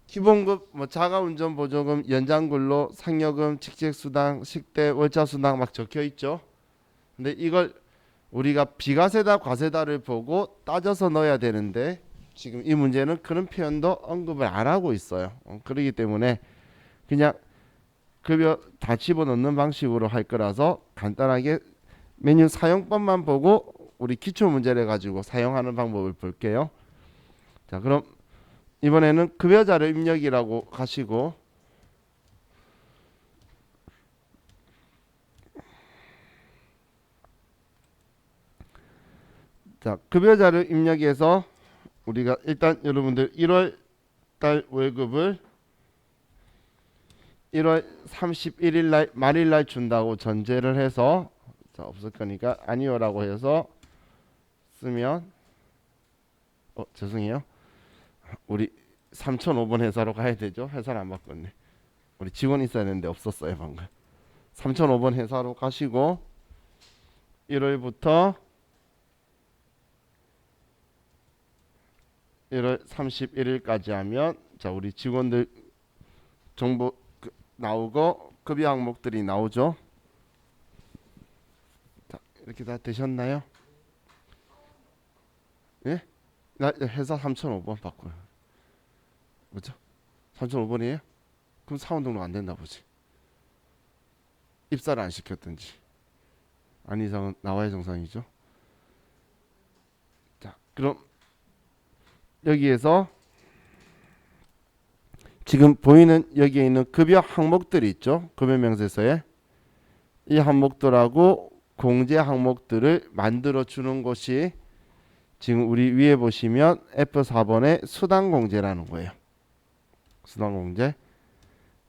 기본급 뭐 자가운전 보조금, 연장근로, 상여금, 직책수당, 식대, 월차수당 막 적혀 있죠. 근데 이걸 우리가 비과세다 과세다를 보고 따져서 넣어야 되는데 지금 이 문제는 그런 표현도 언급을 안 하고 있어요. 그렇기 때문에 그냥 급여 다 집어넣는 방식으로 할 거라서 간단하게 메뉴 사용법만 보고 우리 기초 문제를 가지고 사용하는 방법을 볼게요. 자, 그럼 이번에는 급여자료 입력이라고 하시고, 자, 급여자료 입력에서 우리가 일단 여러분들 1월 달 월급을 1월 31일 날 말일 날 준다고 전제를 해서, 자, 없을 거니까 아니요라고 해서 쓰면, 죄송해요. 우리 3005번 회사로 가야 되죠. 회사를 안 바꿨네. 우리 직원 있어야 되는데 없었어요 방금. 3005번 회사로 가시고 1월부터 1월 31일까지 하면, 자, 우리 직원들 정보 나오고 급여 항목들이 나오죠. 자, 이렇게 다 되셨나요? 예? 나 회사 3005번 바꿔요. 뭐죠? 3005번이에요? 그럼 사원 등록 안 된다 보지. 입사를 안 시켰든지 아니 이상은 나와야 정상이죠. 자, 그럼 여기에서 지금 보이는 여기에 있는 급여 항목들이 있죠. 급여 명세서에 이 항목들하고 공제 항목들을 만들어 주는 것이 지금 우리 위에 보시면 F4번의 수당공제라는 거예요. 수당공제.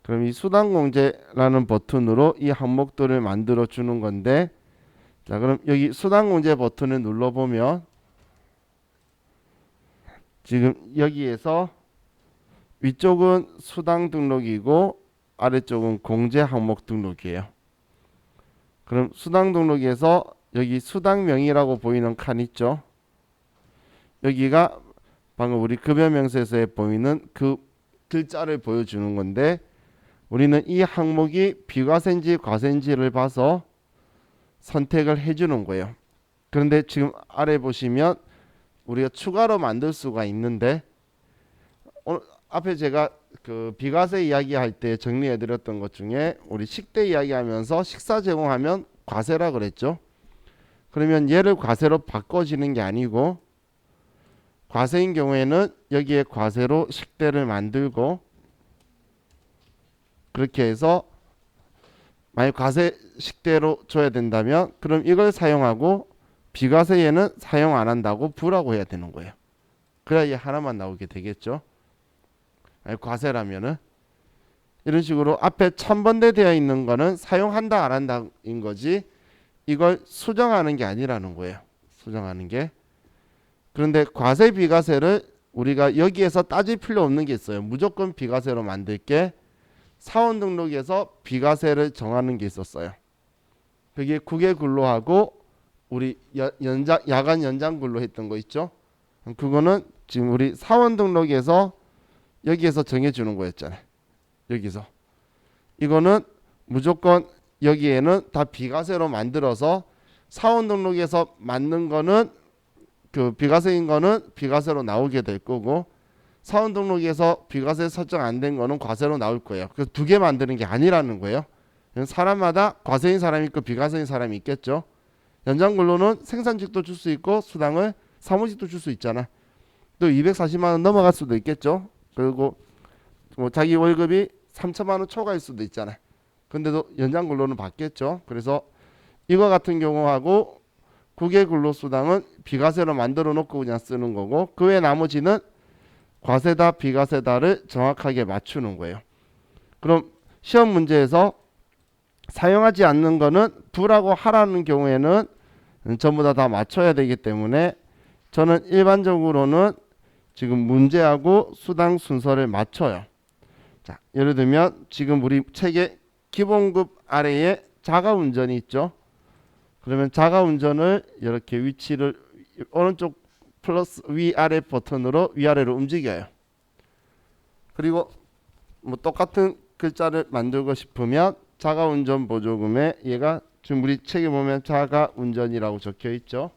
그럼 이 수당공제라는 버튼으로 이 항목들을 만들어 주는 건데, 자, 그럼 여기 수당공제 버튼을 눌러보면 지금 여기에서 위쪽은 수당 등록이고 아래쪽은 공제 항목 등록이에요. 그럼 수당 등록에서 여기 수당명이라고 보이는 칸 있죠. 여기가 방금 우리 급여 명세서에 보이는 그 글자를 보여주는 건데, 우리는 이 항목이 비과세인지 과세인지를 봐서 선택을 해주는 거예요. 그런데 지금 아래 보시면 우리가 추가로 만들 수가 있는데, 오늘 앞에 제가 그 비과세 이야기할 때 정리해드렸던 것 중에 우리 식대 이야기하면서 식사 제공하면 과세라 그랬죠. 그러면 얘를 과세로 바꿔지는 게 아니고, 과세인 경우에는 여기에 과세로 식대를 만들고, 그렇게 해서 만약 과세 식대로 줘야 된다면 그럼 이걸 사용하고 비과세에는 사용 안 한다고 부라고 해야 되는 거예요. 그래야 얘 하나만 나오게 되겠죠. 과세라면은 이런 식으로 앞에 첨번대 되어 있는 거는 사용한다 안 한다인 거지, 이걸 수정하는 게 아니라는 거예요. 수정하는 게. 그런데 과세 비과세를 우리가 여기에서 따질 필요 없는 게 있어요. 무조건 비과세로 만들게 사원 등록에서 비과세를 정하는 게 있었어요. 그게 국외 근로하고 우리 야간 연장 근로 했던 거 있죠. 그거는 지금 우리 사원 등록에서 여기에서 정해주는 거였잖아요. 여기서 이거는 무조건 여기에는 다 비과세로 만들어서 사원 등록에서 맞는 거는 그 비과세인 거는 비과세로 나오게 될 거고, 사원 등록에서 비과세 설정 안 된 거는 과세로 나올 거예요. 그래서 두 개 만드는 게 아니라는 거예요. 사람마다 과세인 사람이 있고 비과세인 사람이 있겠죠. 연장 근로는 생산직도 줄 수 있고 수당을 사무직도 줄 수 있잖아. 또 240만 원 넘어갈 수도 있겠죠. 그리고 뭐 자기 월급이 3천만 원 초과일 수도 있잖아. 근데도 연장 근로는 받겠죠. 그래서 이거 같은 경우하고 국외 근로수당은 비과세로 만들어 놓고 그냥 쓰는 거고, 그 외 나머지는 과세다 비과세다를 정확하게 맞추는 거예요. 그럼 시험 문제에서 사용하지 않는 거는 부라고 하라는 경우에는 전부 다 맞춰야 되기 때문에 저는 일반적으로는 지금 문제하고 수당 순서를 맞춰요. 자, 예를 들면 지금 우리 책에 기본급 아래에 자가운전이 있죠. 그러면 자가운전을 이렇게 위치를 오른쪽 플러스 위아래 버튼으로 위아래로 움직여요. 그리고 뭐 똑같은 글자를 만들고 싶으면 자가운전 보조금에 얘가 지금 우리 책에 보면 자가운전이라고 적혀 있죠.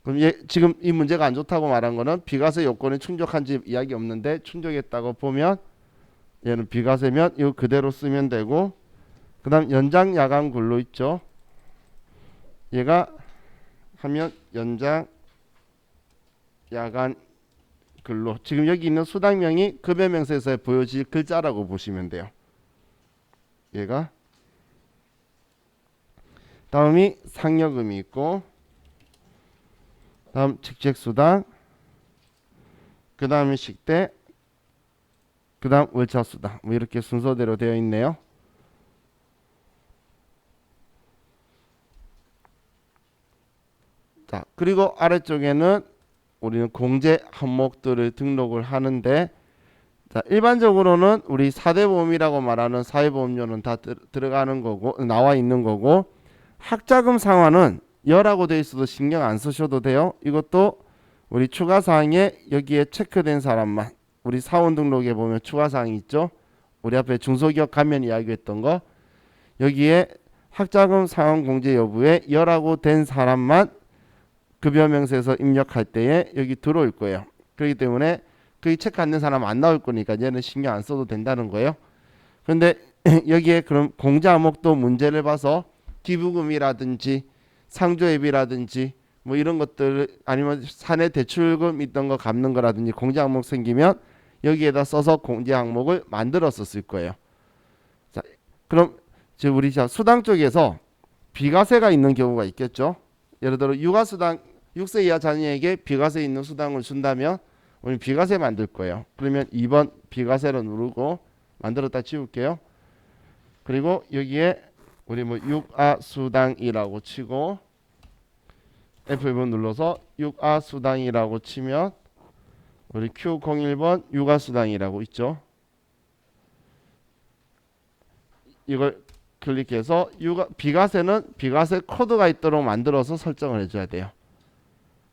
그럼 얘 지금 이 문제가 안 좋다고 말한 거는 비과세 요건에 충족한지 이야기 없는데 충족했다고 보면 얘는 비과세면 이거 그대로 쓰면 되고, 그 다음 연장 야간 근로 있죠. 얘가 하면 연장 야간 근로, 지금 여기 있는 수당명이 급여명세서에 보여질 글자라고 보시면 돼요. 얘가 다음이 상여금이 있고, 다음 직책수당, 그 다음에 식대, 그 다음 월차수당, 뭐 이렇게 순서대로 되어 있네요. 자, 그리고 아래쪽에는 우리는 공제 항목들을 등록을 하는데, 자, 일반적으로는 우리 4대 보험이라고 말하는 사회보험료는 다 들어가는 거고 나와 있는 거고, 학자금 상환은 여라고 되어 있어도 신경 안 쓰셔도 돼요. 이것도 우리 추가사항에 여기에 체크된 사람만, 우리 사원 등록에 보면 추가사항이 있죠. 우리 앞에 중소기업 가면 이야기했던 거, 여기에 학자금 상환 공제 여부에 여라고 된 사람만 급여명세서 입력할 때에 여기 들어올 거예요. 그렇기 때문에 거기 체크 안 된 사람 안 나올 거니까 얘는 신경 안 써도 된다는 거예요. 그런데 여기에 그럼 공제 항목도 문제를 봐서 기부금이라든지 상조회비라든지 뭐 이런 것들, 아니면 사내 대출금 있던 거 갚는 거라든지 공제 항목 생기면 여기에다 써서 공제 항목을 만들어서 쓸 거예요. 자, 그럼 지금 우리 수당 쪽에서 비과세가 있는 경우가 있겠죠. 예를 들어 육아수당, 6세 이하 자녀에게 비과세 있는 수당을 준다면 우리 비과세 만들 거예요. 그러면 2번 비과세로 누르고 만들었다 지울게요. 그리고 여기에 우리 뭐 육아수당이라고 치고 F1번 눌러서 육아수당이라고 치면 우리 Q01번 육아수당이라고 있죠. 이걸 클릭해서 비과세는 비과세 코드가 있도록 만들어서 설정을 해줘야 돼요.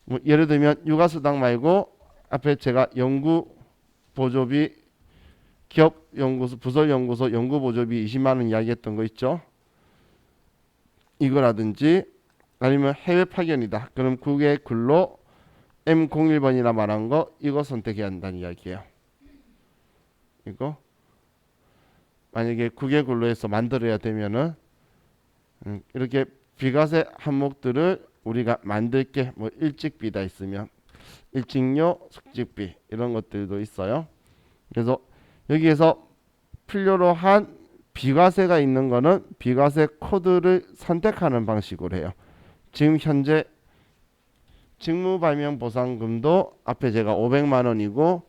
뭐 예를 들면 육아수당 말고 앞에 제가 연구보조비, 기업연구소, 부설연구소 연구보조비 20만 원 이야기했던 거 있죠. 이거라든지 아니면 해외 파견이다. 그럼 국외 근로 M01번이라 말한 거 이거 선택해야 한다는 이야기예요. 이거 만약에 국외 근로에서 만들어야 되면은 이렇게 비과세 항목들을 우리가 만들게, 뭐 일찍비다 있으면 일찍료, 숙직비 이런 것들도 있어요. 그래서 여기에서 필요로 한 비과세가 있는 거는 비과세 코드를 선택하는 방식으로 해요. 지금 현재 직무발명보상금도 앞에 제가 500만 원이고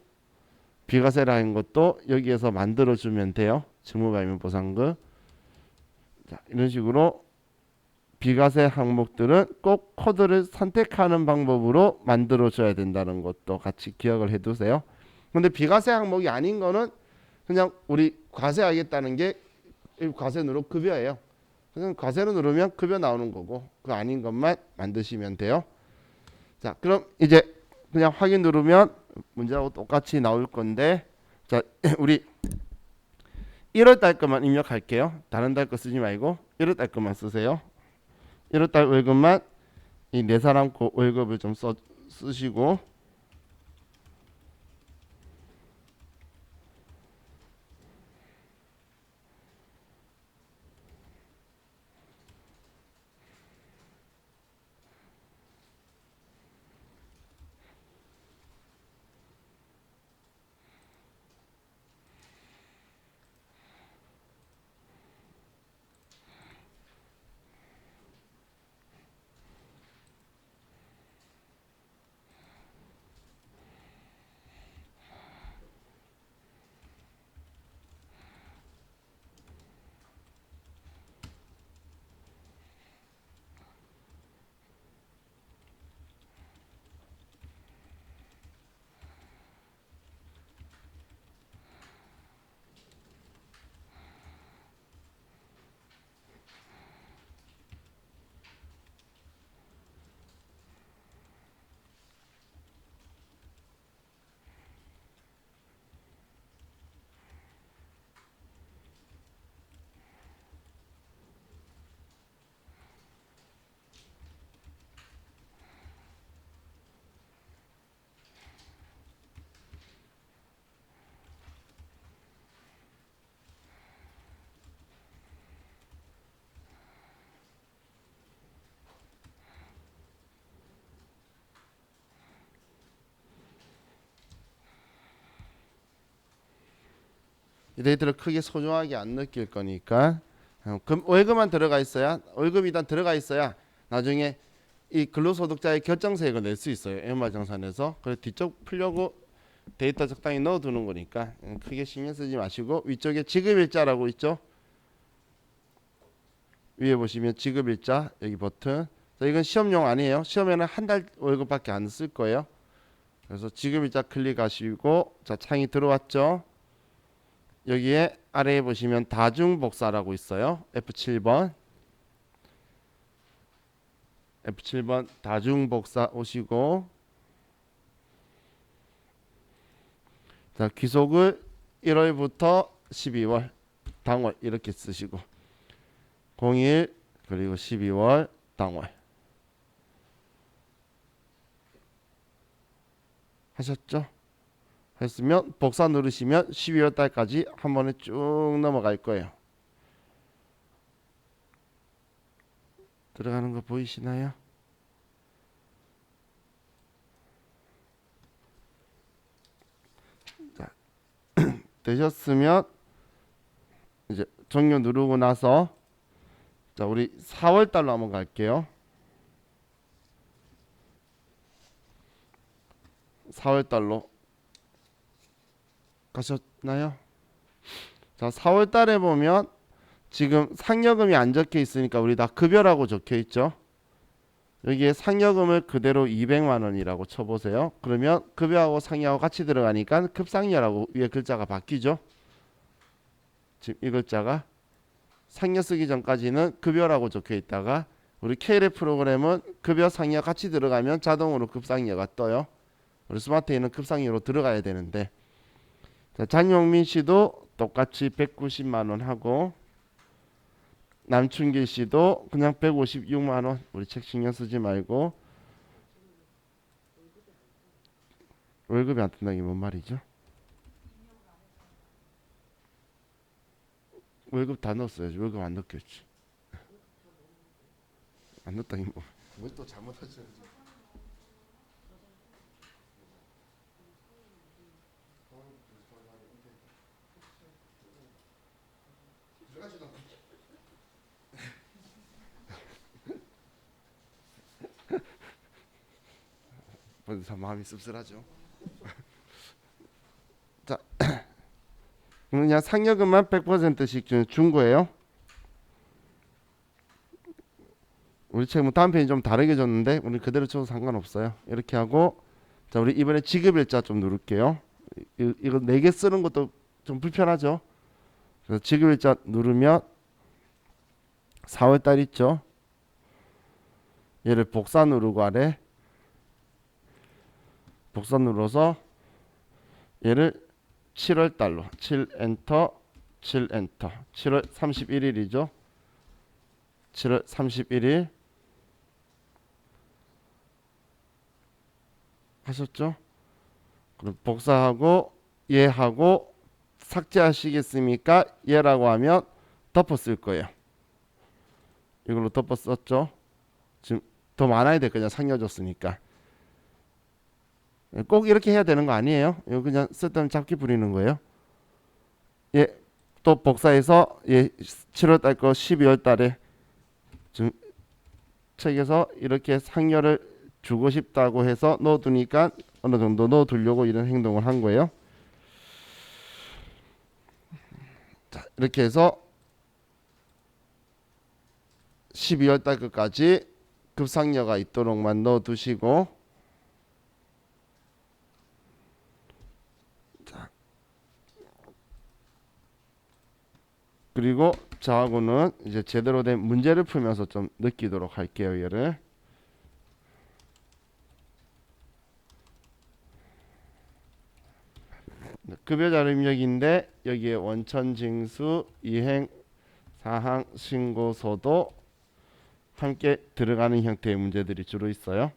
비과세라는 것도 여기에서 만들어주면 돼요. 직무발명보상금. 자, 이런 식으로 비과세 항목들은 꼭 코드를 선택하는 방법으로 만들어줘야 된다는 것도 같이 기억을 해두세요. 근데 비과세 항목이 아닌 거는 그냥 우리 과세하겠다는 게 과세 누르 급여예요. 그냥 과세로 누르면 급여 나오는 거고, 그 아닌 것만 만드시면 돼요. 자, 그럼 이제 그냥 확인 누르면 문제하고 똑같이 나올 건데, 자, 우리 1월 달 것만 입력할게요. 다른 달 거 쓰지 말고 1월 달 것만 쓰세요. 1월 달 월급만 이 네 사람 거 월급을 좀 쓰시고, 이 데이터를 크게 소중하게 안 느낄 거니까 그럼 월급만 들어가 있어야 월급이 일단 들어가 있어야 나중에 이 근로소득자의 결정세액을 낼 수 있어요. 연말정산에서. 그래서 뒤쪽 풀려고 데이터 적당히 넣어두는 거니까 크게 신경 쓰지 마시고 위쪽에 지급일자라고 있죠. 위에 보시면 지급일자 여기 버튼. 자, 이건 시험용 아니에요. 시험에는 한 달 월급밖에 안 쓸 거예요. 그래서 지급일자 클릭하시고 자 창이 들어왔죠. 여기에 아래에 보시면 다중복사라고 있어요. F7번 다중복사 오시고 자 귀속을 1월부터 12월 당월 이렇게 쓰시고 01 그리고 12월 당월 하셨죠? 했으면 복사 누르시면 12월 달까지 한 번에 쭉 넘어갈 거예요. 들어가는 거 보이시나요? 자, 되셨으면 이제 종료 누르고 나서 자 우리 4월 달로 한번 갈게요. 4월 달로 가셨나요? 자 4월 달에 보면 지금 상여금이 안 적혀 있으니까 우리 다 급여라고 적혀 있죠. 여기에 상여금을 그대로 200만 원이라고 쳐보세요. 그러면 급여하고 상여하고 같이 들어가니까 급상여라고 위에 글자가 바뀌죠. 지금 이 글자가 상여 쓰기 전까지는 급여라고 적혀 있다가 우리 KLF 프로그램은 급여 상여 같이 들어가면 자동으로 급상여가 떠요. 우리 스마트에는 급상여로 들어가야 되는데 자, 장용민 씨도 똑같이 190만 원 하고 남춘길 씨도 그냥 156만 원. 우리 책 신경 쓰지 말고 월급이 안 뜬다는 게 뭔 말이죠? 월급 다 넣었어야지. 월급 안 넣겠지. 안 넣었다니 뭐. 뭘 또 잘못하지? 벌써 마음이 씁쓸하죠. 자, 그냥 상여금만 100%씩 준 거예요. 우리 책 뭐 다음 편이 좀 다르게 줬는데 우리 그대로 쳐도 상관없어요. 이렇게 하고 자 우리 이번에 지급일자 좀 누를게요. 이거 4개 쓰는 것도 좀 불편하죠. 그래서 지급일자 누르면 4월달 있죠. 얘를 복사 누르고 아래 복사 눌러서 얘를 7월달로 7 엔터 7 엔터 7월 31일이죠. 7월 31일 하셨죠? 그럼 복사하고 얘하고 삭제하시겠습니까? 얘라고 하면 덮어 쓸 거예요. 이걸로 덮어 썼죠. 지금 더 많아야 될 거냐 상여줬으니까. 꼭 이렇게 해야 되는 거 아니에요. 이거 그냥 쓸데없는 잡기 부리는 거예요. 예, 또 복사해서 예 7월 달 거 12월 달에 지금 책에서 이렇게 상여를 주고 싶다고 해서 넣어두니까 어느 정도 넣어두려고 이런 행동을 한 거예요. 자, 이렇게 해서 12월 달 끝까지 급상여가 있도록만 넣어두시고 자, 그리고 저하고는 이제 제대로 된 문제를 풀면서 좀 느끼도록 할게요. 얘를 급여자료 입력인데 여기에 원천징수 이행 사항 신고서도 함께 들어가는 형태의 문제들이 주로 있어요.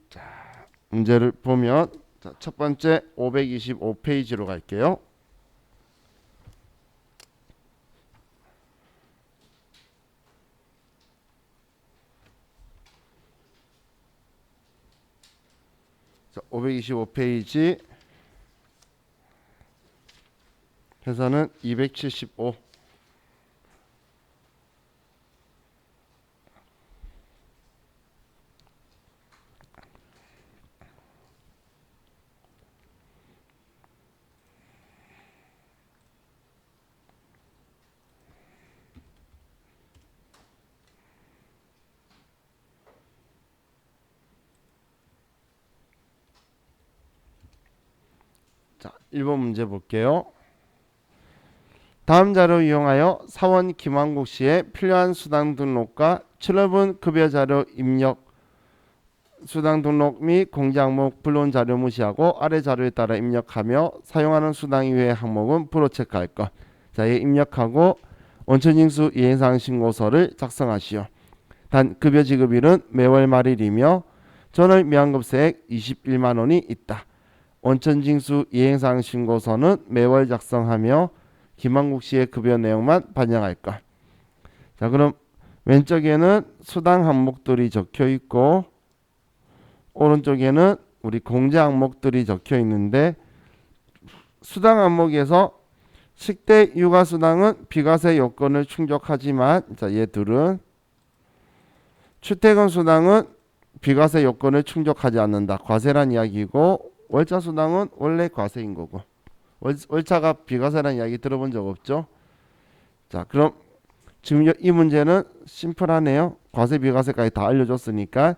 자, 문제를 보면 자, 첫 번째 525페이지로 갈게요. 자, 525페이지 해서는 275. 자, 1번 문제 볼게요. 다음 자료 이용하여 사원 김한국 씨의 필요한 수당 등록과 7월분 급여 자료 입력, 수당 등록 및 공제 항목 불러온 자료 무시하고 아래 자료에 따라 입력하며 사용하는 수당 이외의 항목은 불어 체크할 것. 자, 이 입력하고 원천징수 이행사항 신고서를 작성하시오. 단 급여 지급일은 매월 말일이며 전월 미환급세액 21만 원이 있다. 원천징수 이행사항 신고서는 매월 작성하며 김한국 씨의 급여 내용만 반영할 것. 자, 그럼 왼쪽에는 수당 항목들이 적혀 있고 오른쪽에는 우리 공제 항목들이 적혀 있는데 수당 항목에서 식대 육아 수당은 비과세 요건을 충족하지만 자, 얘들은 출퇴근 수당은 비과세 요건을 충족하지 않는다. 과세란 이야기고 월차 수당은 원래 과세인 거고 월차가 비과세란 이야기 들어본 적 없죠? 자, 그럼 지금 이 문제는 심플하네요. 과세 비과세까지 다 알려줬으니까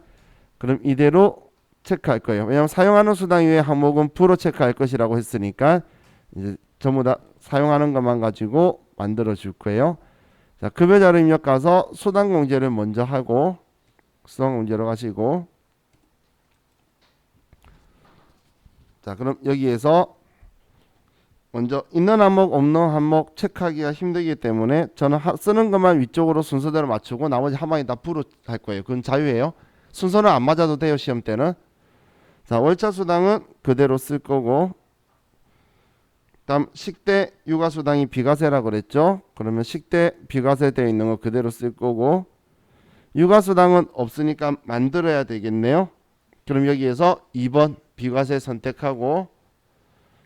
그럼 이대로 체크할 거예요. 왜냐하면 사용하는 수당 이외의 항목은 불어 체크할 것이라고 했으니까 이제 전부 다 사용하는 것만 가지고 만들어 줄 거예요. 자, 급여 자료 입력 가서 수당 공제를 먼저 하고 수당 공제로 가시고 자, 그럼 여기에서 먼저 있는 항목 없는 항목 체크하기가 힘들기 때문에 저는 쓰는 것만 위쪽으로 순서대로 맞추고 나머지 한 방에 다 불어 할 거예요. 그건 자유예요. 순서는 안 맞아도 돼요. 시험 때는. 자, 월차 수당은 그대로 쓸 거고 다음 식대 육아 수당이 비과세라고 그랬죠. 그러면 식대 비과세 되어 있는 거 그대로 쓸 거고 육아 수당은 없으니까 만들어야 되겠네요. 그럼 여기에서 2번 비과세 선택하고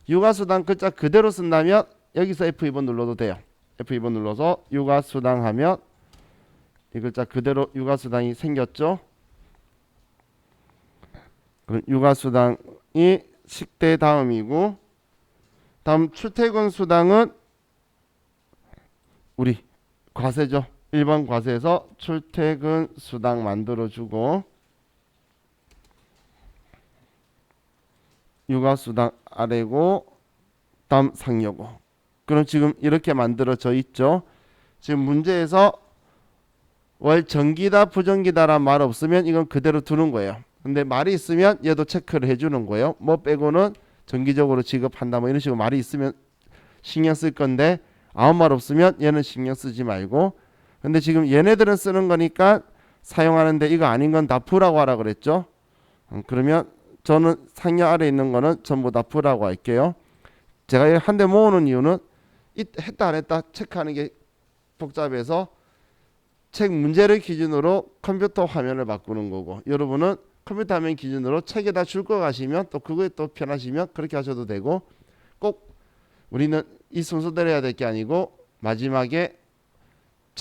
육아수당 글자 그대로 쓴다면 여기서 F2번 눌러도 돼요. F2번 눌러서 육아수당 하면 이 글자 그대로 육아수당이 생겼죠. 그럼 육아수당이 식대 다음이고 다음 출퇴근 수당은 우리 과세죠. 1번 과세에서 출퇴근 수당 만들어주고 육아수당 아래고 다음 상여고. 그럼 지금 이렇게 만들어져 있죠. 지금 문제에서 월 정기다 부정기다란 말 없으면 이건 그대로 두는 거예요. 근데 말이 있으면 얘도 체크를 해주는 거예요. 뭐 빼고는 정기적으로 지급한다 뭐 이런 식으로 말이 있으면 신경 쓸 건데 아무 말 없으면 얘는 신경 쓰지 말고. 근데 지금 얘네들은 쓰는 거니까 사용하는데 이거 아닌 건 다 V라고 하라 그랬죠. 그러면 저는 상여 아래 있는 거는 전부 다 V라고 할게요. 제가 한 대 모으는 이유는 했다 안 했다 체크하는 게 복잡해서 책 문제를 기준으로 컴퓨터 화면을 바꾸는 거고 여러분은 컴퓨터 화면 기준으로 책에다 줄 거 가시면 또 그거에 또 편하시면 그렇게 하셔도 되고 꼭 우리는 이 순서대로 해야 될 게 아니고 마지막에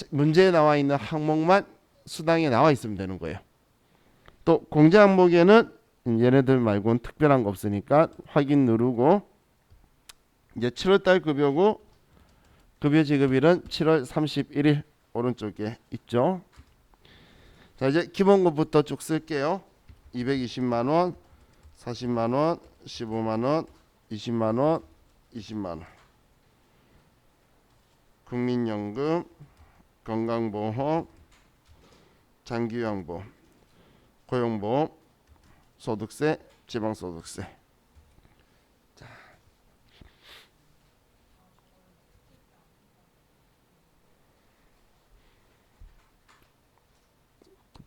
문제에 나와 있는 항목만 수당에 나와 있으면 되는 거예요. 또 공제 항목에는 얘네들 말고는 특별한 거 없으니까 확인 누르고 이제 7월달 급여고 급여 지급일은 7월 31일 오른쪽에 있죠. 자, 이제 기본급부터 쭉 쓸게요. 220만원, 40만원, 15만원, 20만원, 20만원. 국민연금, 건강보험, 장기요양보험, 고용보험, 소득세, 지방소득세. 자.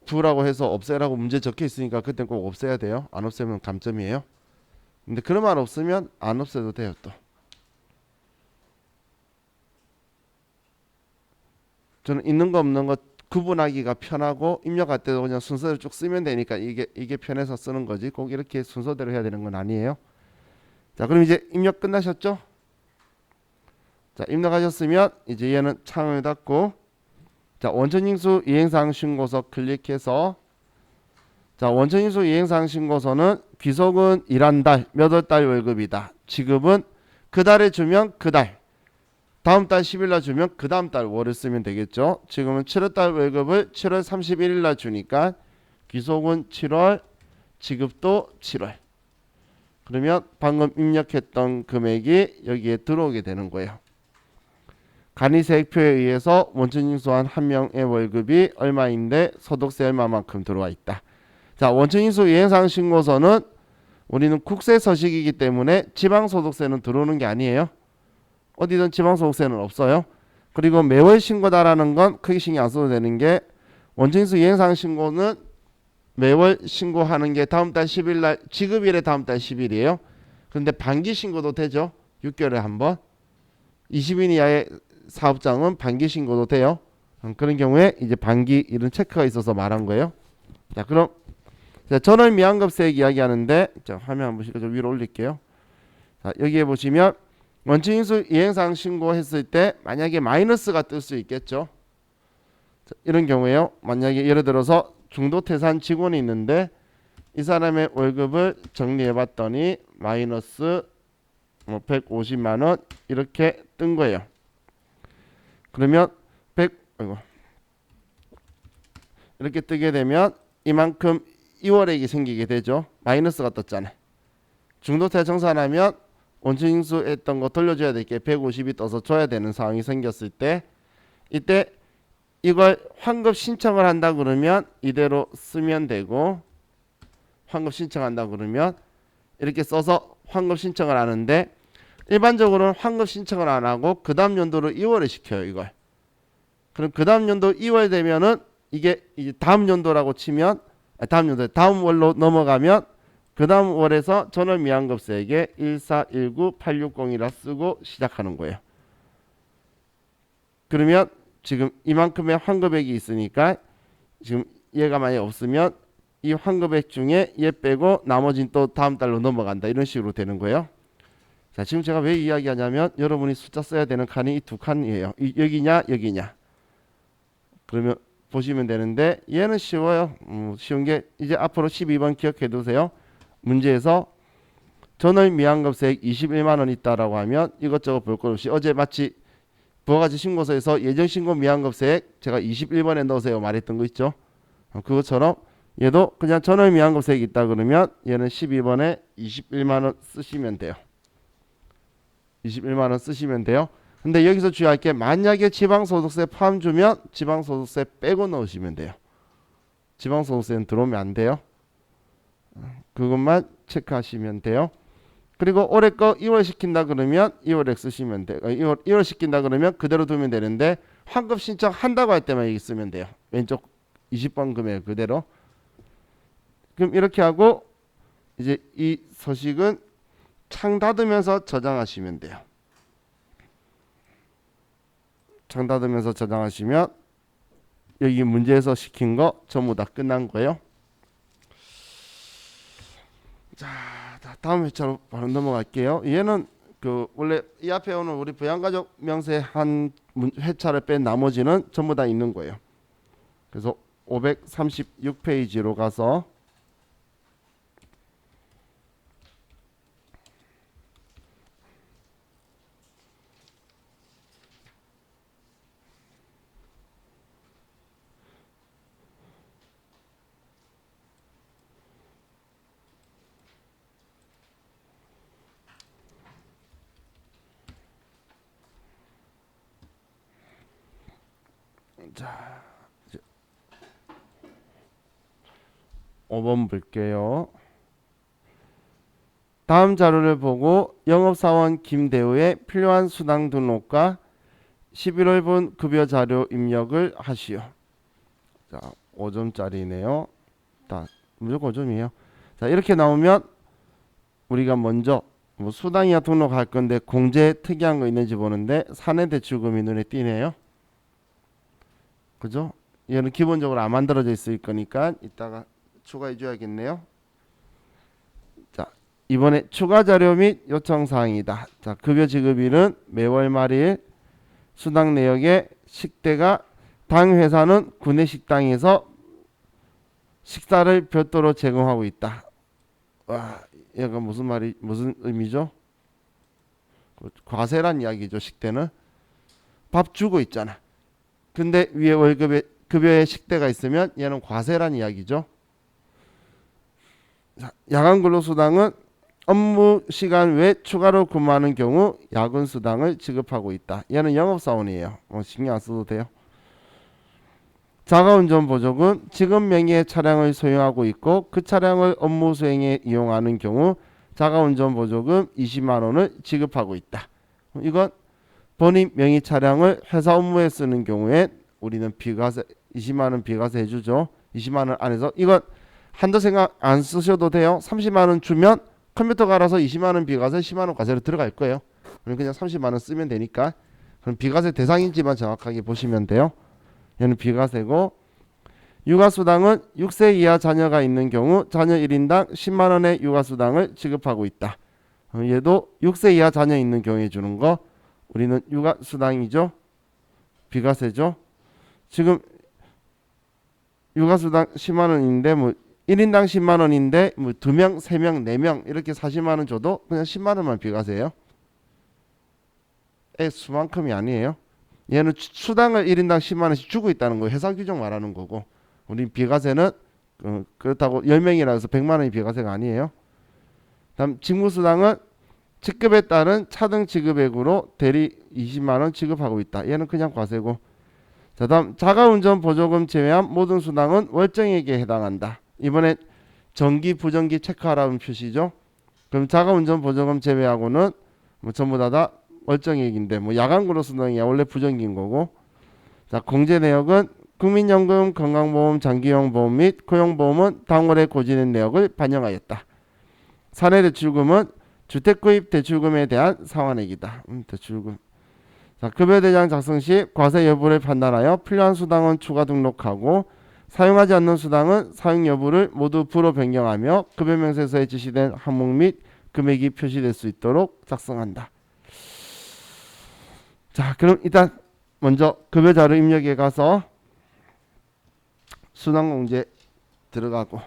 V라고 해서 없애라고 문제 적혀 있으니까 그때 꼭 없애야 돼요. 안 없애면 감점이에요. 근데 그런 말 없으면 안 없애도 돼요. 또 저는 있는 거 없는 거 구분하기가 편하고 입력할 때도 그냥 순서대로 쭉 쓰면 되니까 이게 편해서 쓰는 거지 꼭 이렇게 순서대로 해야 되는 건 아니에요. 자, 그럼 이제 입력 끝나셨죠? 자, 입력하셨으면 이제 얘는 창을 닫고 자, 원천징수 이행사항 신고서 클릭해서 자, 원천징수 이행사항 신고서는 귀속은 일한 달, 몇 월 달 월급이다. 지급은 그 달에 주면 그 달, 다음 달 10일 날 주면 그 다음 달 월을 쓰면 되겠죠. 지금은 7월 달 월급을 7월 31일 날 주니까 귀속은 7월, 지급도 7월. 그러면 방금 입력했던 금액이 여기에 들어오게 되는 거예요. 간이세액표에 의해서 원천징수한 한 명의 월급이 얼마인데 소득세 얼마만큼 들어와 있다. 자, 원천징수 이행사항 신고서는 우리는 국세 서식이기 때문에 지방소득세는 들어오는 게 아니에요. 어디든 지방소득세는 없어요. 그리고 매월 신고다라는 건 크게 신경 안 써도 되는 게 원천징수 이행사항 신고는 매월 신고하는 게 다음 달 10일 날 지급일에 다음 달 10일이에요. 그런데 반기 신고도 되죠. 6개월에 한 번. 20인 이하의 사업장은 반기 신고도 돼요. 그런 경우에 이제 반기 이런 체크가 있어서 말한 거예요. 자, 그럼 자, 전월 미환급세액 이야기하는데 자, 화면 한번 좀 위로 올릴게요. 자, 여기에 보시면 원천징수 이행사항 신고했을 때 만약에 마이너스가 뜰 수 있겠죠. 자, 이런 경우에요. 만약에 예를 들어서 중도태산 직원이 있는데 이 사람의 월급을 정리해 봤더니 마이너스 150만 원 이렇게 뜬 거예요. 그러면 이렇게 뜨게 되면 이만큼 이월액이 생기게 되죠. 마이너스가 떴잖아요. 중도태 정산하면 원천징수 했던 거 돌려줘야 될 게 150이 떠서 줘야 되는 상황이 생겼을 때 이때 이걸 환급 신청을 한다 그러면 이대로 쓰면 되고 환급 신청한다 그러면 이렇게 써서 환급 신청을 하는데 일반적으로는 환급 신청을 안 하고 그 다음 연도로 2월에 시켜요. 이걸. 그럼 그 다음 연도 2월 되면은 이게 이제 다음 연도라고 치면 다음 월로 넘어가면 그 다음 월에서 전월 미환급세액에 1419860이라 쓰고 시작하는 거예요. 그러면 지금 이만큼의 환급액이 있으니까 지금 얘가 만약에 없으면 이 환급액 중에 얘 빼고 나머지는 또 다음 달로 넘어간다. 이런 식으로 되는 거예요. 자, 지금 제가 왜 이야기하냐면 여러분이 숫자 써야 되는 칸이 이 두 칸이에요. 여기냐 여기냐. 그러면 보시면 되는데 얘는 쉬워요. 쉬운 게 이제 앞으로 12번 기억해 두세요. 문제에서 전월 미환급세액 21만 원 있다라고 하면 이것저것 볼 것 없이 어제 마치 부가가치 신고서에서 예정신고 미환급세액 제가 21번에 넣으세요 말했던 거 있죠. 그것처럼 얘도 그냥 전월 미환급세액 있다 그러면 얘는 12번에 21만 원 쓰시면 돼요. 21만 원 쓰시면 돼요. 근데 여기서 주의할 게 만약에 지방소득세 포함 주면 지방소득세 빼고 넣으시면 돼요. 지방소득세는 들어오면 안 돼요. 그것만 체크하시면 돼요. 그리고 올해 거 2월 시킨다 그러면 2월에 쓰시면 돼요. 2월 시킨다 그러면 그대로 두면 되는데 환급 신청 한다고 할 때만 여기 쓰면 돼요. 왼쪽 20번 금액 그대로. 그럼 이렇게 하고 이제 이 서식은 창 닫으면서 저장하시면 돼요. 창 닫으면서 저장하시면 여기 문제에서 시킨 거 전부 다 끝난 거예요. 자, 다음 회차로 바로 넘어갈게요. 얘는 그 원래 이 앞에 오는 우리 부양가족 명세 한 회차를 뺀 나머지는 전부 다 있는 거예요. 그래서 536페이지로 가서 자, 5번 볼게요. 다음 자료를 보고 영업사원 김대우의 필요한 수당 등록과 11월분 급여 자료 입력을 하시오. 자, 5점짜리네요. 무조건 5점이에요. 자, 이렇게 나오면 우리가 먼저 뭐 수당이야 등록할 건데 공제 특이한 거 있는지 보는데 사내대출금이 눈에 띄네요. 그죠? 얘는 기본적으로 안 만들어져 있을 거니까 이따가 추가해 줘야겠네요. 자, 이번에 추가 자료 및 요청 사항이다. 자, 급여 지급일은 매월 말일 수당 내역의 식대가 당 회사는 구내 식당에서 식사를 별도로 제공하고 있다. 와, 얘가 무슨 의미죠? 과세란 이야기죠. 식대는 밥 주고 있잖아. 근데 위에 월급에 급여에 식대가 있으면 얘는 과세란 이야기죠. 야간 근로수당은 업무 시간 외 추가로 근무하는 경우 야근 수당을 지급하고 있다. 얘는 영업사원이에요. 신경 안 써도 돼요. 자가운전 보조금 지급 명의의 차량을 소유하고 있고 그 차량을 업무 수행에 이용하는 경우 자가운전 보조금 20만 원을 지급하고 있다. 이건 본인 명의 차량을 회사 업무에 쓰는 경우에 우리는 비과세 20만 원 비과세 해주죠. 20만 원 안에서 이건 한도 생각 안 쓰셔도 돼요. 30만 원 주면 컴퓨터가 알아서 20만 원 비과세 10만 원 과세로 들어갈 거예요. 그냥 30만 원 쓰면 되니까 그럼 비과세 대상인지만 정확하게 보시면 돼요. 얘는 비과세고 육아수당은 6세 이하 자녀가 있는 경우 자녀 1인당 10만 원의 육아수당을 지급하고 있다. 얘도 6세 이하 자녀 있는 경우에 주는 거 우리는 육아수당이죠. 비과세죠. 지금 육아수당 10만 원인데 뭐 1인당 10만 원인데 뭐 2명, 3명, 4명 이렇게 40만 원 줘도 그냥 10만 원만 비과세예요. 애 수만큼이 아니에요. 얘는 수당을 1인당 10만 원씩 주고 있다는 거 회사 규정 말하는 거고 우리 비과세는 그렇다고 10명이라 해서 100만 원이 비과세가 아니에요. 다음 직무수당은 직급에 따른 차등 지급액으로 대리 20만 원 지급하고 있다. 얘는 그냥 과세고 자 다음 자가운전 보조금 제외한 모든 수당은 월정액에 해당한다. 이번에 정기 부정기 체크하라는 표시죠. 그럼 자가운전 보조금 제외하고는 뭐 전부 다 월정액인데 뭐 야간 근로수당이야 원래 부정기인 거고 자 공제 내역은 국민연금, 건강보험, 장기형 보험 및 고용보험은 당월에 고지된 내역을 반영하였다. 사내대출금은 주택구입 대출금에 대한 상환액이다. 대출금. 자, 급여대장 작성 시 과세 여부를 판단하여 필요한 수당은 추가 등록하고 사용하지 않는 수당은 사용 여부를 모두 부로 변경하며 급여명세서에 지시된 항목 및 금액이 표시될 수 있도록 작성한다. 자, 그럼 일단 먼저 급여자료 입력에 가서 수당공제 들어가고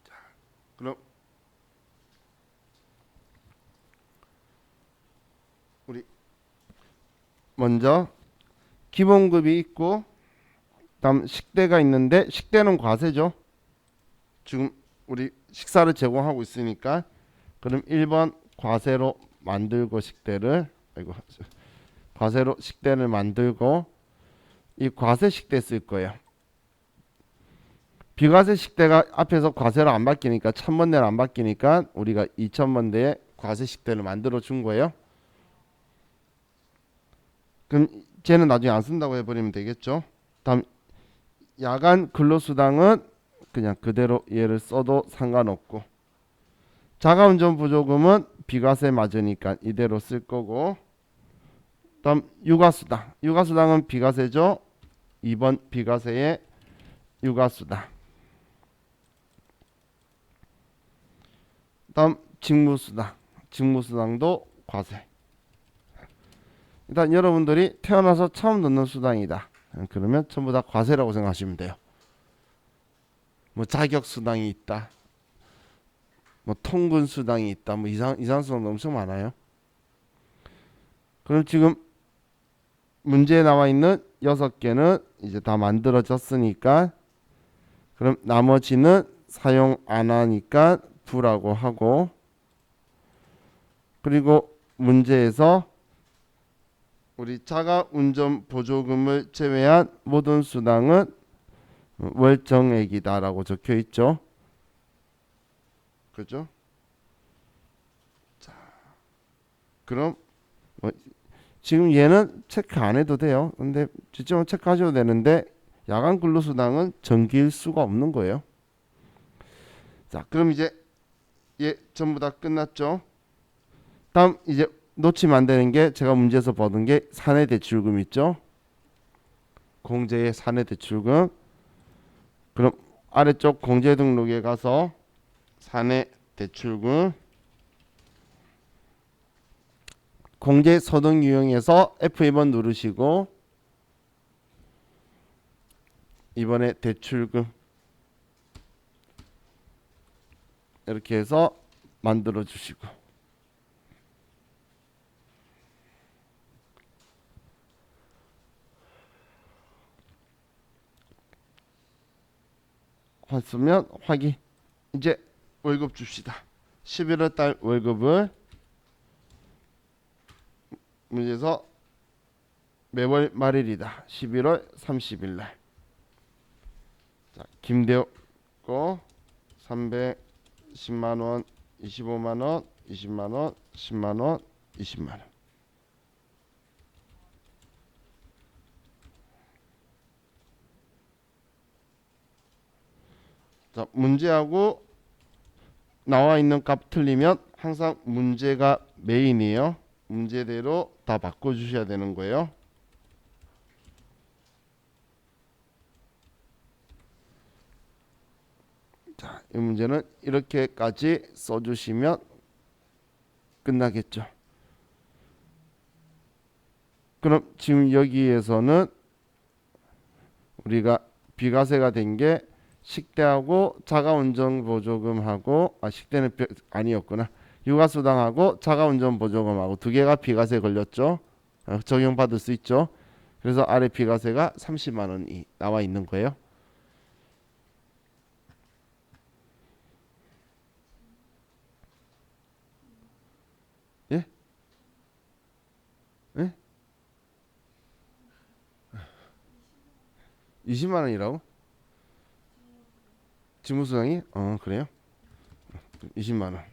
자, 그럼 우리 먼저 기본급이 있고 다음 식대가 있는데 식대는 과세죠. 지금 우리 식사를 제공하고 있으니까 그럼 1번 과세로 만들고 식대를 과세로 식대를 만들고 이 과세 식대 쓸 거예요. 비과세 식대가 앞에서 과세로 안 바뀌니까 1000번대로 안 바뀌니까 우리가 2000번대에 과세 식대를 만들어 준 거예요. 그럼 쟤는 나중에 안 쓴다고 해버리면 되겠죠. 다음 야간 근로수당은 그냥 그대로 얘를 써도 상관없고 자가운전 보조금은 비과세 맞으니까 이대로 쓸 거고 다음 육아수당 육아수당은 비과세죠. 2번 비과세의 육아수당 다음 직무수당 직무수당도 과세. 일단 여러분들이 태어나서 처음 듣는 수당이다. 그러면 전부 다 과세라고 생각하시면 돼요. 뭐 자격수당이 있다. 뭐 통근수당이 있다. 뭐 이상 수당도 엄청 많아요. 그럼 지금 문제에 나와 있는 6개는 이제 다 만들어졌으니까 그럼 나머지는 사용 안 하니까 부라고 하고 그리고 문제에서 우리 자가운전 보조금을 제외한 모든 수당은 월정액이다라고 적혀 있죠. 그죠? 자, 그럼 지금 얘는 체크 안 해도 돼요. 근데 지점은 체크하셔도 되는데 야간 근로수당은 정기일 수가 없는 거예요. 자, 그럼 이제 얘 전부 다 끝났죠. 다음 이제 놓치면 안 되는 게 제가 문제에서 보던 게 사내대출금 있죠. 공제의 사내 대출금. 그럼 아래쪽 공제 등록에 가서 사내 대출금 공제 소득 유형에서 F2번 누르시고 이번에 대출금 이렇게 해서 만들어 주시고 했으면 확인. 이제 월급 줍시다. 11월 달 월급을 문제에서 매월 말일이다. 11월 30일 날. 자, 김대호 거 310만 원, 25만 원, 20만 원, 10만 원, 20만 원. 자, 문제하고 나와 있는 값 틀리면 항상 문제가 메인이에요. 문제대로 다 바꿔 주셔야 되는 거예요. 자, 이 문제는 이렇게까지 써주시면 끝나겠죠. 그럼 지금 여기에서는 우리가 비과세가 된 게 식대하고 자가운전보조금하고 식대는 아니었구나. 육아수당하고 자가운전보조금하고 두 개가 비과세 걸렸죠. 적용받을 수 있죠. 그래서 아래 비과세가 30만 원이 나와 있는 거예요. 예? 예? 20만 원이라고? 지무수당이? 그래요? 20만 원.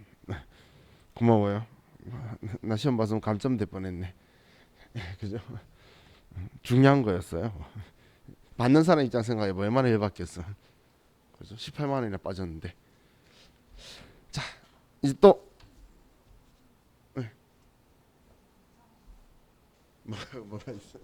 고마워요. 나 시험 봤으면 감점 될 뻔했네. 그죠? 중요한 거였어요. 받는 사람 입장 생각해 뭐 얼마나 열받겠어. 그래서 18만 원이나 빠졌는데. 자, 이제 또 뭐가 있어?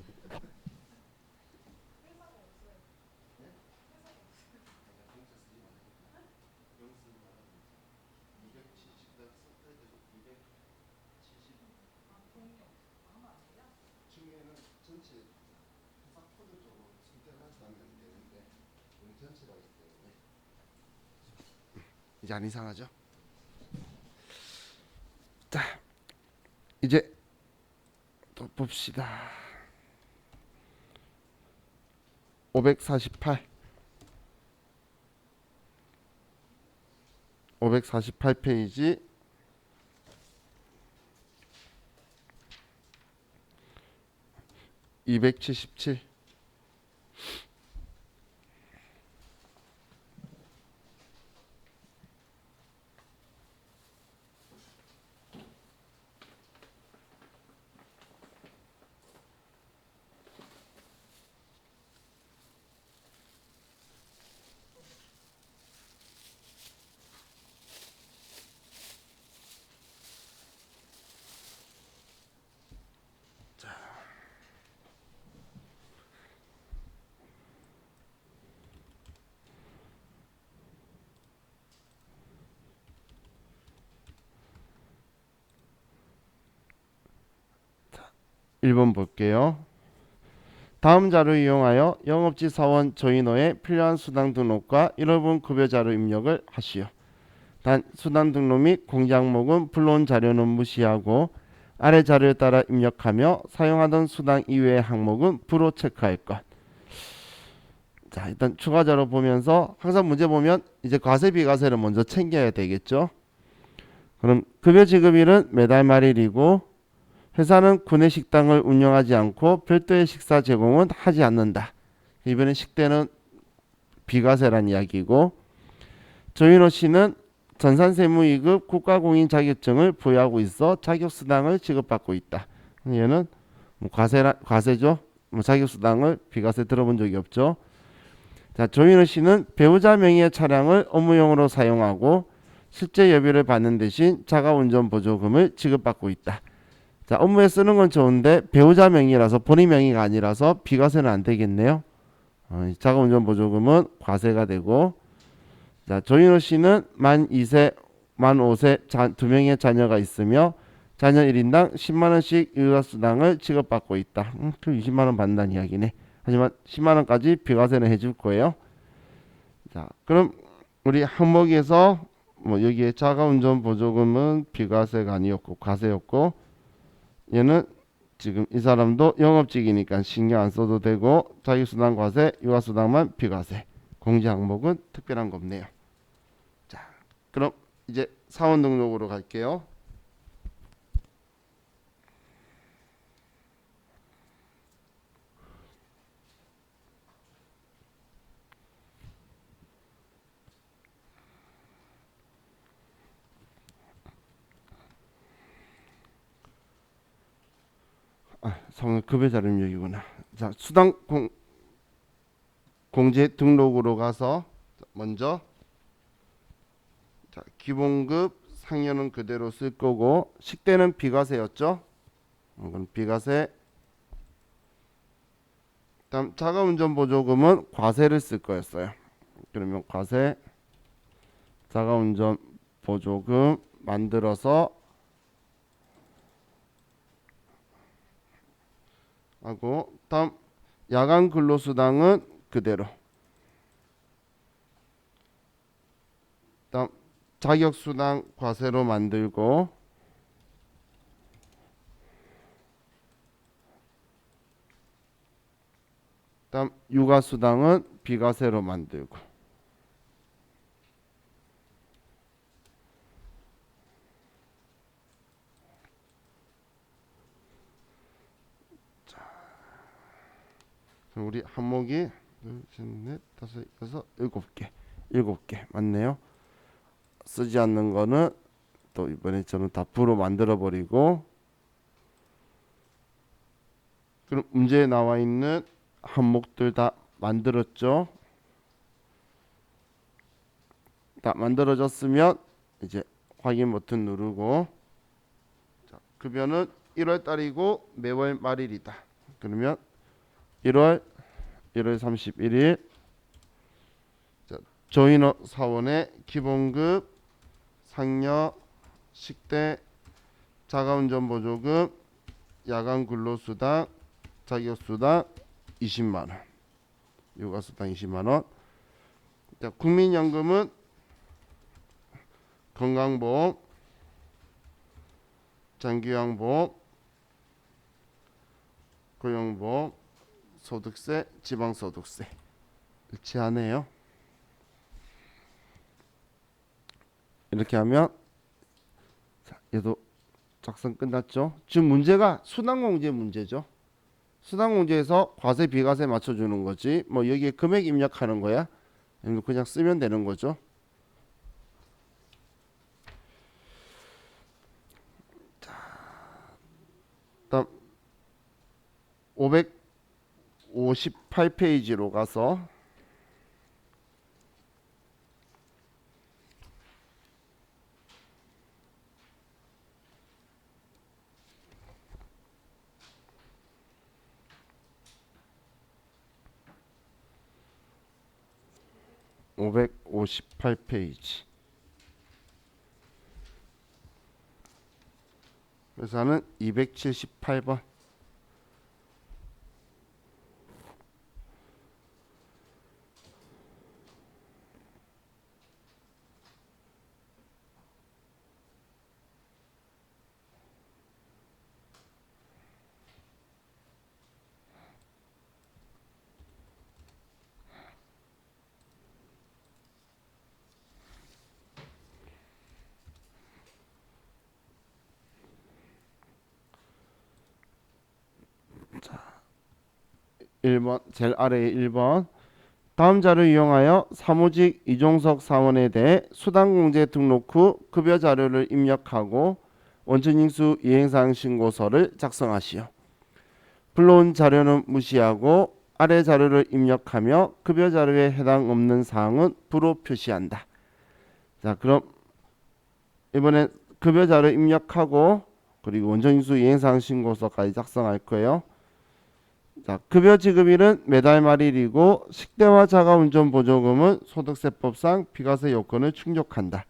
이제 안 이상하죠? 자, 이제 또 봅시다. 548 548페이지 277 1번 볼게요. 다음 자료 이용하여 영업지 사원 조인호의 필요한 수당 등록과 1월분 급여 자료 입력을 하시오. 단 수당 등록 및 공제 항목은 불러온 자료는 무시하고 아래 자료에 따라 입력하며 사용하던 수당 이외의 항목은 불호 체크할 것. 자, 일단 추가 자료 보면서 항상 문제 보면 이제 과세 비과세를 먼저 챙겨야 되겠죠. 그럼 급여 지급일은 매달 말일이고 회사는 구내 식당을 운영하지 않고 별도의 식사 제공은 하지 않는다. 이번에 식대는 비과세란 이야기고 조인호 씨는 전산세무이급 국가공인 자격증을 보유하고 있어 자격수당을 지급받고 있다. 얘는 뭐 과세죠. 뭐 자격수당을 비과세 들어본 적이 없죠. 자, 조인호 씨는 배우자 명의의 차량을 업무용으로 사용하고 실제 여비를 받는 대신 자가운전 보조금을 지급받고 있다. 자, 업무에 쓰는 건 좋은데 배우자 명의라서 본인 명의가 아니라서 비과세는 안 되겠네요. 이 자가운전 보조금은 과세가 되고, 자, 조인호 씨는 만 2세, 만 5세 2명의 자녀가 있으며 자녀 1인당 10만 원씩 육아수당을 지급받고 있다. 그럼 20만 원 받는다는 이야기네. 하지만 10만 원까지 비과세는 해줄 거예요. 자, 그럼 우리 항목에서 뭐 여기에 자가운전 보조금은 비과세가 아니었고 과세였고, 얘는 지금 이 사람도 영업직이니까 신경 안 써도 되고, 자기수당 과세, 육아수당만 비과세. 공제 항목은 특별한 거 없네요. 자, 그럼 이제 사원 등록으로 갈게요. 성은 급여 자료는 여기구나. 자, 수당 공제 등록으로 가서 먼저, 자, 기본급 상여는 그대로 쓸 거고, 식대는 비과세였죠. 그럼 비과세. 다음 자가운전 보조금은 과세를 쓸 거였어요. 그러면 과세, 자가운전 보조금 만들어서 하고, 다음 야간 근로수당은 그대로. 다음 자격수당 과세로 만들고, 다음 육아수당은 비과세로 만들고. 우리 항목이 둘, 셋, 넷, 다섯, 여섯, 일곱 개 맞네요. 쓰지 않는 거는 또 이번에 저는 다 부로 만들어 버리고, 그럼 문제에 나와 있는 항목들 다 만들었죠. 다 만들어졌으면 이제 확인 버튼 누르고, 자, 급여는 1월 달이고 매월 말일이다. 그러면 1월 31일, 자, 조인호 사원의 기본급, 상여, 식대, 자가운전 보조금, 야간 근로수당, 자격수당 20만 원, 육아수당 20만 원. 자, 국민연금은 건강보험, 장기요양보험, 고용보험, 소득세, 지방소득세 일치하네요. 이렇게 하면, 자, 얘도 작성 끝났죠. 지금 문제가 수당공제 문제죠. 수당공제에서 과세 비과세 맞춰주는 거지, 뭐 여기에 금액 입력하는 거야. 그냥 쓰면 되는 거죠. 다음 558페이지로 가서, (558페이지) 회사는 278번. 자, 1번 제일 아래에 1번, 다음 자료를 이용하여 사무직 이종석 사원에 대해 수당공제 등록 후 급여 자료를 입력하고 원천징수 이행사항 신고서를 작성하시오. 불러온 자료는 무시하고 아래 자료를 입력하며 급여 자료에 해당 없는 사항은 부로 표시한다. 자, 그럼 이번엔 급여 자료 입력하고 그리고 원천징수 이행사항 신고서까지 작성할 거예요. 자, 급여 지급일은 매달 말일이고 식대와 자가운전 보조금은 소득세법상 비과세 요건을 충족한다.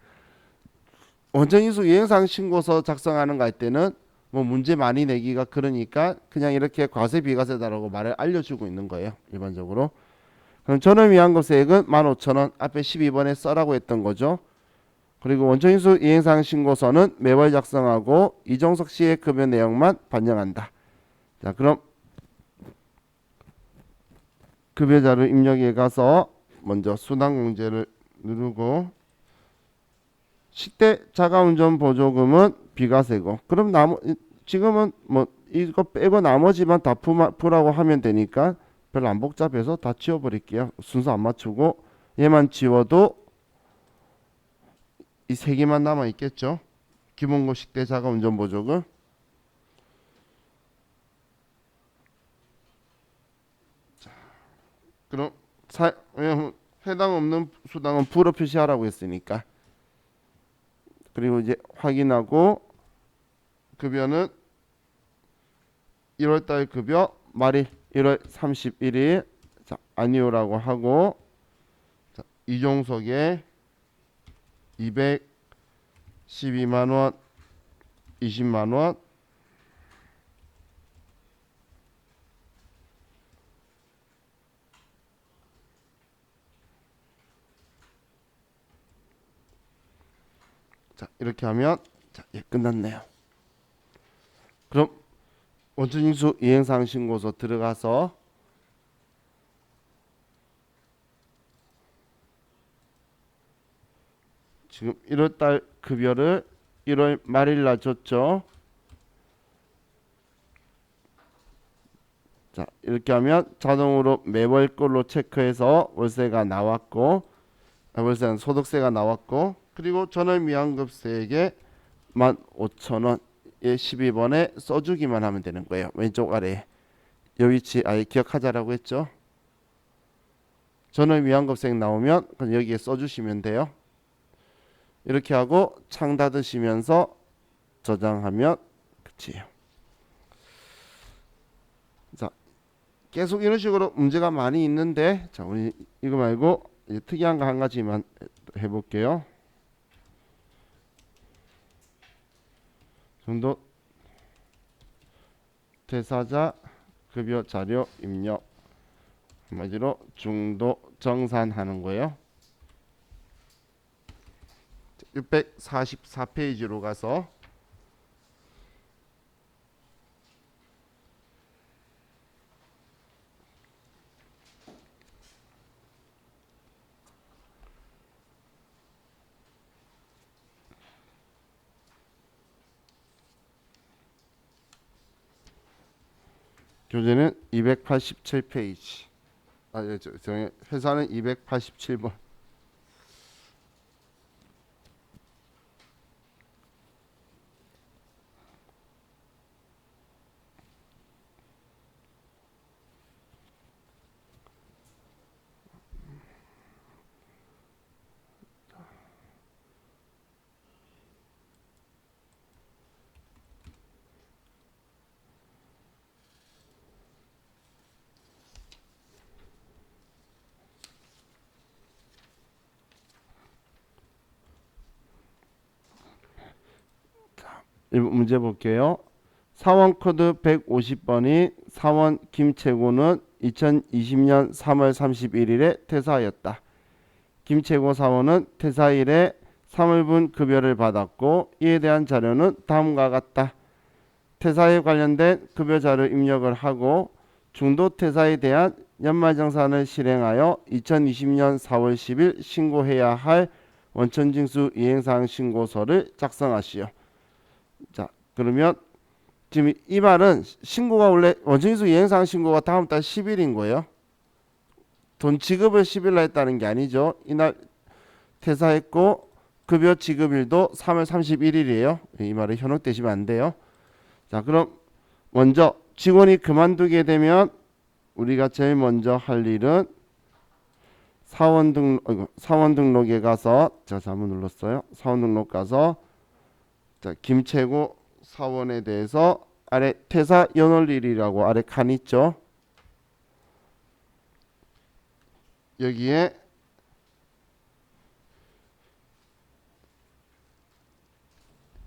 원천인수 이행사항 신고서 작성하는 거 할 때는 뭐 문제 많이 내기가 그러니까 그냥 이렇게 과세 비과세다라고 말을 알려주고 있는 거예요. 일반적으로. 그럼 전월 미환급세액은 15,000원 앞에 12번에 써라고 했던 거죠. 그리고 원천인수 이행사항 신고서는 매월 작성하고 이종석 씨의 급여 내용만 반영한다. 자, 그럼 급여자료 입력에 가서 먼저 수당공제를 누르고 식대 자가운전 보조금은 비과세고 그럼 지금은 뭐 이거 빼고 나머지만 다 풀라고 하면 되니까 별로 안 복잡해서 다 지워버릴게요. 순서 안 맞추고 얘만 지워도 이 세 개만 남아 있겠죠. 기본고 식대 자가운전 보조금. 그럼 해당 없는 수당은 불어 표시하라고 했으니까. 그리고 이제 확인하고 급여는 1월달 급여 말일 1월 31일 자, 아니오라고 하고 자, 이종석의 212만원 20만원 자 이렇게 하면 자, 예, 끝났네요. 그럼 원천징수 이행사항 신고서 들어가서 지금 1월달 급여를 1월 말일날 줬죠. 자 이렇게 하면 자동으로 매월 걸로 체크해서 월세가 나왔고 월세는 소득세가 나왔고 그리고 전월 미환급세액에 15,000원에 12번에 써주기만 하면 되는 거예요. 왼쪽 아래에 이 위치 아예 기억하자라고 했죠. 전월 미환급세액 나오면 그냥 여기에 써주시면 돼요. 이렇게 하고 창 닫으시면서 저장하면 끝이에요. 자, 계속 이런 식으로 문제가 많이 있는데 자, 우리 이거 말고 이제 특이한 거 한 가지만 해볼게요. 정도 퇴사자 급여 자료 입력 한마디로 중도 정산하는 거예요. 644페이지로 가서 교재는 287페이지 회사는 287번 문제 볼게요. 사원 코드 150번이 사원 김채고는 2020년 3월 31일에 퇴사하였다. 김채고 사원은 퇴사일에 3월분 급여를 받았고 이에 대한 자료는 다음과 같다. 퇴사에 관련된 급여 자료 입력을 하고 중도 퇴사에 대한 연말정산을 실행하여 2020년 4월 10일 신고해야 할 원천징수 이행사항 신고서를 작성하시오. 자, 그러면 지금 이 말은 신고가 원래 원천징수 이행사항 신고가 다음 달 10일인 거예요. 돈 지급을 10일 날 했다는 게 아니죠. 이날 퇴사했고 급여 지급일도 3월 31일이에요. 이 말이 현혹되시면 안 돼요. 자, 그럼 먼저 직원이 그만두게 되면 우리가 제일 먼저 할 일은 사원 등록에 가서 제가 잘못 눌렀어요. 사원 등록 가서 자, 김채고 사원에 대해서 아래 퇴사 연월일이라고 아래 칸 있죠. 여기에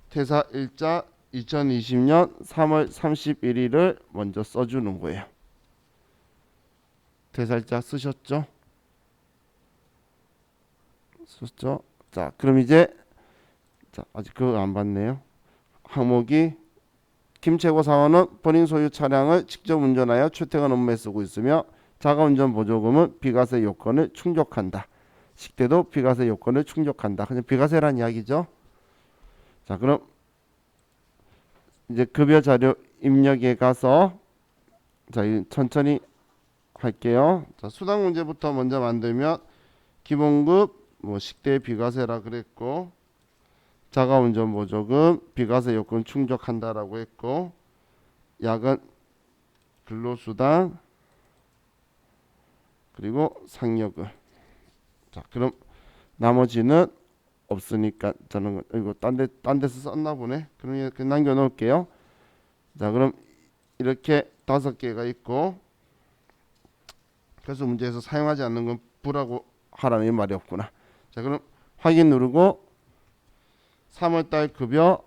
퇴사일자 2020년 3월 31일을 먼저 써주는 거예요. 퇴사일자 쓰셨죠? 쓰셨죠? 자, 그럼 이제 아직 그거 안 봤네요. 항목이 김채고 사원은 본인 소유 차량을 직접 운전하여 출퇴근 업무에 쓰고 있으며 자가운전 보조금은 비과세 요건을 충족한다. 식대도 비과세 요건을 충족한다. 그냥 비과세란 이야기죠. 자, 그럼 이제 급여 자료 입력에 가서 자, 천천히 할게요. 자, 수당 문제부터 먼저 만들면 기본급 뭐 식대 비과세라 그랬고 자가운전 보조금 비과세 요건 충족한다라고 했고 야근 근로수당 그리고 상여금. 자, 그럼 나머지는 없으니까 저는 이거 딴 데서 썼나 보네. 그럼 그냥 남겨 놓을게요. 자, 그럼 이렇게 5개가 있고 그래서 문제에서 사용하지 않는 건 부라고 하라는 이 말이 없구나. 자, 그럼 확인 누르고 3월달 급여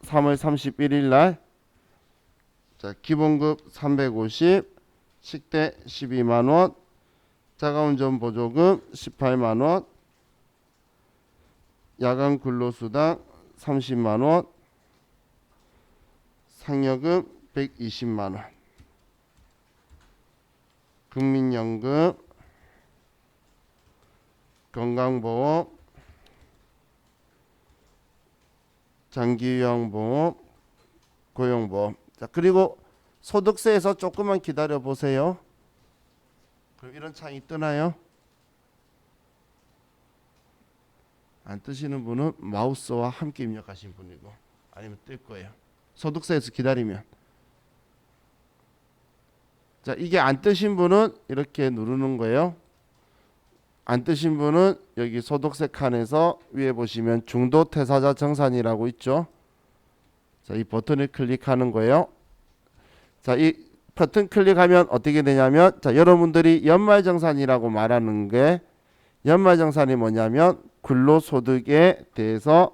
3월 31일 날 자, 기본급 350 식대 12만원 자가운전 보조금 18만원 야간 근로수당 30만원 상여금 120만원 국민연금 건강보험 장기요양보험 고용보험. 자, 그리고 소득세에서 조금만 기다려 보세요. 그럼 이런 창이 뜨나요? 안 뜨시는 분은 마우스와 함께 입력하신 분이고 아니면 뜰 거예요. 소득세에서 기다리면. 자, 이게 안 뜨신 분은 이렇게 누르는 거예요. 안 뜨신 분은 여기 소득세 칸에서 위에 보시면 중도 퇴사자 정산이라고 있죠. 자, 이 버튼을 클릭하는 거예요. 자, 이 버튼 클릭하면 어떻게 되냐면 자, 여러분들이 연말정산이라고 말하는 게 연말정산이 뭐냐면 근로소득에 대해서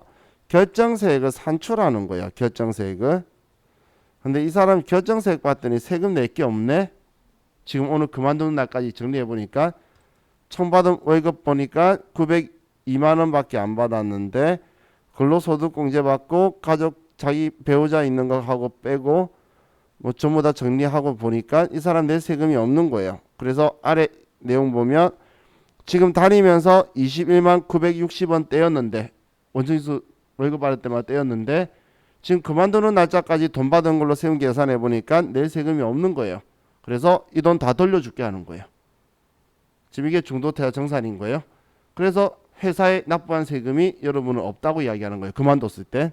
결정세액을 산출하는 거예요. 결정세액을. 근데 이 사람 결정세액 봤더니 세금 낼 게 없네. 지금 오늘 그만두는 날까지 정리해 보니까 총 받은 월급 보니까 902만 원밖에 안 받았는데 근로소득공제 받고 가족 자기 배우자 있는 거 하고 빼고 뭐 전부 다 정리하고 보니까 이 사람 낼 세금이 없는 거예요. 그래서 아래 내용 보면 지금 다니면서 21만 960원 떼었는데 원천징수 월급 받을 때마다 떼었는데 지금 그만두는 날짜까지 돈 받은 걸로 세금 계산해 보니까 낼 세금이 없는 거예요. 그래서 이 돈 다 돌려줄게 하는 거예요. 지금 이게 중도태아 정산인 거예요. 그래서 회사에 납부한 세금이 여러분은 없다고 이야기하는 거예요. 그만뒀을 때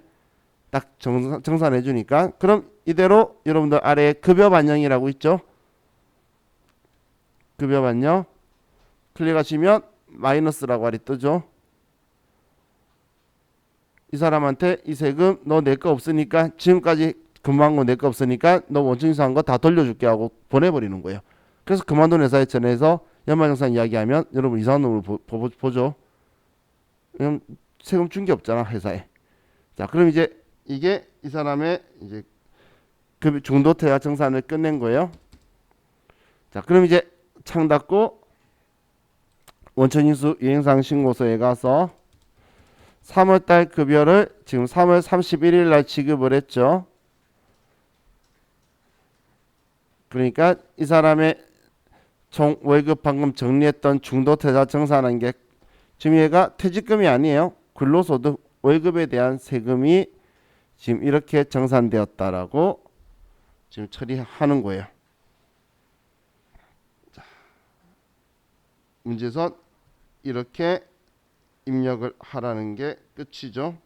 딱 정산해 주니까. 그럼 이대로 여러분들 아래에 급여 반영이라고 있죠. 급여 반영 클릭하시면 마이너스라고 아래 뜨죠. 이 사람한테 이 세금 너 낼 거 없으니까 지금까지 근무한 거 낼 거 없으니까 너 원천징수 한 거 다 돌려줄게 하고 보내버리는 거예요. 그래서 그만둔 회사에 전해서 연말정산 이야기하면 여러분 이상한 놈을 보죠. 그럼 세금 준 게 없잖아 회사에. 자, 그럼 이제 이게 이 사람의 이제 그 중도태아 정산을 끝낸 거예요. 자, 그럼 이제 창 닫고 원천징수 이행사항 신고서에 가서 3월달 급여를 지금 3월 31일 날 지급을 했죠. 그러니까 이 사람의 총 월급 방금 정리했던 중도태자 정산한 게 지금 얘가 퇴직금이 아니에요. 근로소득 월급에 대한 세금이 지금 이렇게 정산되었다라고 지금 처리하는 거예요. 자, 문제선 이렇게 입력을 하라는 게 끝이죠.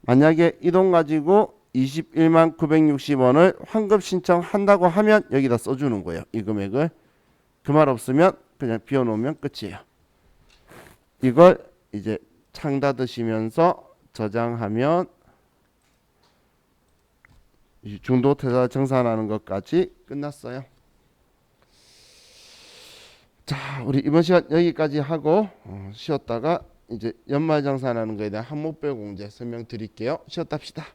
만약에 이 돈 가지고 21만 960원을 환급 신청한다고 하면 여기다 써주는 거예요. 이 금액을. 그 말 없으면 그냥 비워놓으면 끝이에요. 이걸 이제 창 닫으시면서 저장하면 중도태자 정산하는 것까지 끝났어요. 자, 자, 우리 이번 시간 여기까지 하고 쉬었다가 이제 연말정산하는 거에 대한 항목별 공제 설명드릴게요. 쉬었다 합시다.